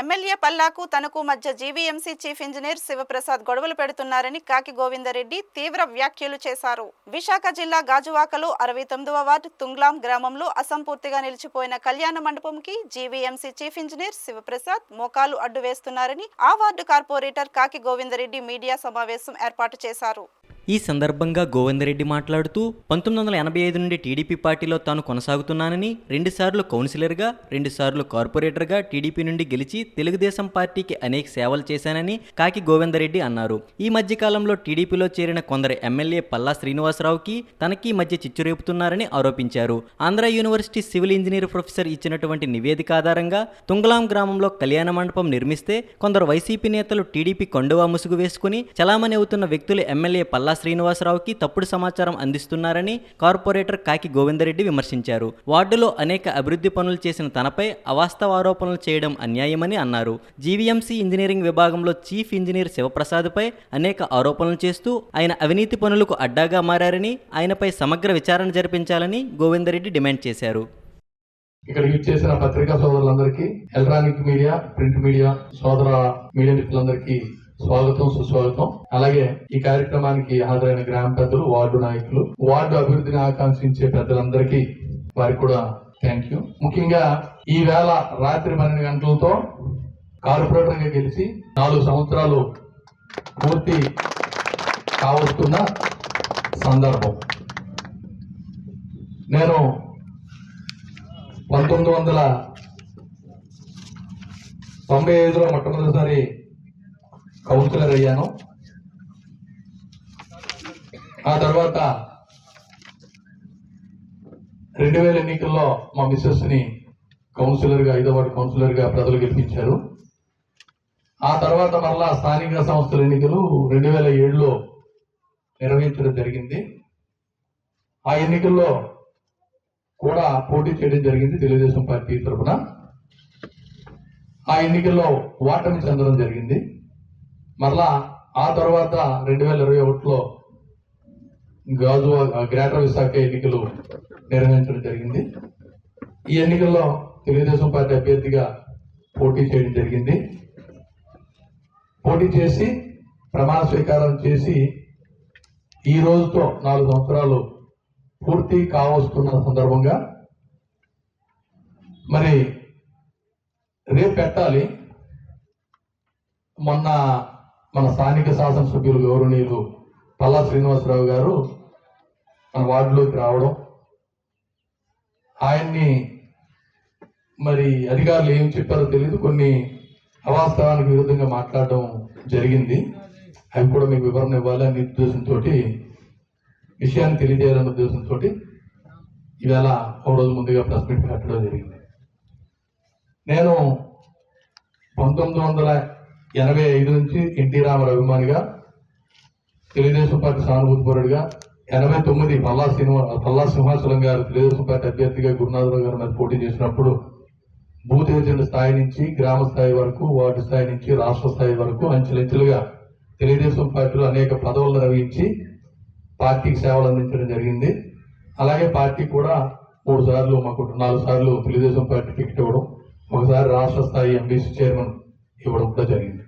MLA పల్లాకు తనకు మధ్య GVMC chief engineer Sivaprasad గొడవలు పెడుతున్నారని కాకి గోవిందరెడ్డి తీవ్ర వ్యాఖ్యలు చేశారు. విశాఖ జిల్లా గాజువాకలో 69వ వార్డు తుంగ్లాం గ్రామంలో అసంపూర్తిగా నిలిచిపోయిన కళ్యాణ మండపంకి జీవీఎంసీ చీఫ్ ఇంజనీర్ శివప్రసాద్ మోకాలు అడ్డు వేస్తున్నారని ఆ వార్డు కార్పొరేటర్ కాకి గోవిందరెడ్డి మీడియా సమావేశం ఏర్పాటు చేశారు. ఈ సందర్భంగా గోవిందరెడ్డి మాట్లాడుతూ 1985 నుండి టీడీపీ పార్టీలో తాను కొనసాగుతున్నానని, 2 సార్లు కౌన్సిలర్గా, 2 సార్లు కార్పొరేటర్గా టీడీపీ నుండి గెలిచి తెలుగుదేశం పార్టీకి అనేక సేవలు చేశానని కాకి గోవిందరెడ్డి అన్నారు. ఈ మధ్యకాలంలో టీడీపీలో చేరిన కొందరు ఎమ్మెల్యే పల్లా శ్రీనివాసరావుకి తనకి మధ్య చిచ్చురేపుతున్నారని ఆరోపించారు. Andhra university civil engineer professor ఇచ్చినటువంటి నివేదిక ఆధారంగా తుంగలాం గ్రామంలో కళ్యాణ మండపం నిర్మిస్తే కొందరు వైసీపీ నేతలు టీడీపీ కండువా ముసుగు వేసుకుని చలామణి అవుతున్న వ్యక్తులు ఎమ్మెల్యే పల్లా శ్రీనివాసరావుకి తప్పుడు సమాచారం అందిస్తున్నారని కార్పొరేటర్ కాకి గోవిందరెడ్డి విమర్శించారు. వార్డులో అనేక అభివృద్ధి పనులు చేసిన తనపై అవాస్తవ ఆరోపణలు చేయడం అన్యాయమని అన్నారు. జీవీఎంసీ ఇంజనీరింగ్ విభాగంలో చీఫ్ ఇంజనీర్ శివప్రసాద్పై అనేక ఆరోపణలు చేస్తూ ఆయన అవినీతి పనులకు అడ్డాగా మారని, ఆయనపై సమగ్ర విచారణ జరిపించాలని గోవిందరెడ్డి డిమాండ్ చేశారు. ఇక్కడికి ఇచ్చేసిన పత్రికా సోదరులందరికీ, ఎలక్ట్రానిక్ మీడియా, ప్రింట్ మీడియా సోదర మీడియా మిత్రులందరికీ స్వాగతం, సుస్వాగతం. అలాగే ఈ కార్యక్రమానికి హాజరైన గ్రామ పెద్దలు, వార్డు నాయకులు, వార్డు అభివృద్ధిని ఆకాంక్షించే పెద్దలందరికీ వారికి కూడా థ్యాంక్ యూ. ముఖ్యంగా ఈ వేళ రాత్రి 12 గంటలతో కార్పొరేటర్ గా గెలిచి 4 సంవత్సరాలు పూర్తి కావస్తున్న సందర్భం. నేను 1995లో మొట్టమొదటిసారి కౌన్సిలర్ అయ్యాను. ఆ తర్వాత 2000 ఎన్నికల్లో మా మిస్సెస్ ని కౌన్సిలర్గా, 5వ వార్డు కౌన్సిలర్గా ప్రజలు గెలిపించారు. ఆ తర్వాత మరలా స్థానిక సంస్థల ఎన్నికలు 2007లో నిర్వహించడం జరిగింది. ఆ ఎన్నికల్లో కూడా పోటీ చేయడం జరిగింది తెలుగుదేశం పార్టీ తరఫున. ఆ ఎన్నికల్లో ఓటమి చెందడం జరిగింది. మరలా ఆ తర్వాత 2021లో గ్రేటర్ విశాఖ ఎన్నికలు నిర్వహించడం జరిగింది. ఈ ఎన్నికల్లో తెలుగుదేశం పార్టీ అభ్యర్థిగా పోటీ చేయడం జరిగింది. పోటీ చేసి ప్రమాణ స్వీకారం చేసి ఈ రోజుతో 4 సంవత్సరాలు పూర్తి కావస్తున్న సందర్భంగా మరి రేపు పెట్టాలి. మొన్న మన స్థానిక శాసనసభ్యులు గౌరవనీయులు పల్లా శ్రీనివాసరావు గారు మన వార్డులోకి రావడం, ఆయన్ని మరి అధికారులు ఏం చెప్పారో తెలియదు, కొన్ని అవాస్తవానికి విరుద్ధంగా మాట్లాడడం జరిగింది. అవి కూడా మీకు వివరణ ఇవ్వాలనే ఉద్దేశంతో, విషయాన్ని తెలియజేయాలనే ఉద్దేశంతో ఇవాళ 1 రోజు ముందుగా ప్రెస్ మీట్ పెట్టడం జరిగింది. నేను 1985 నుంచి ఎన్టీ రామారావు అభిమానిగా, తెలుగుదేశం పార్టీ సానుభూతిపరుడుగా, 89 పల్లా సింహాచలం గారు తెలుగుదేశం పార్టీ అభ్యర్థిగా గురునాథరావు గారి మీద పోటీ చేసినప్పుడు బూత్ ఏజెంట్ స్థాయి నుంచి గ్రామ స్థాయి వరకు, వార్డు స్థాయి నుంచి రాష్ట్ర స్థాయి వరకు అంచెలంచెలుగా తెలుగుదేశం పార్టీలో అనేక పదవులు నిర్వహించి పార్టీకి సేవలు అందించడం జరిగింది. అలాగే పార్టీ కూడా 3 సార్లు, మాకు 4 సార్లు తెలుగుదేశం పార్టీ టికెట్ ఇవ్వడం, ఒకసారి రాష్ట్ర స్థాయి ఎంబీసీ చైర్మన్ ఇవ్వడం కూడా జరిగింది.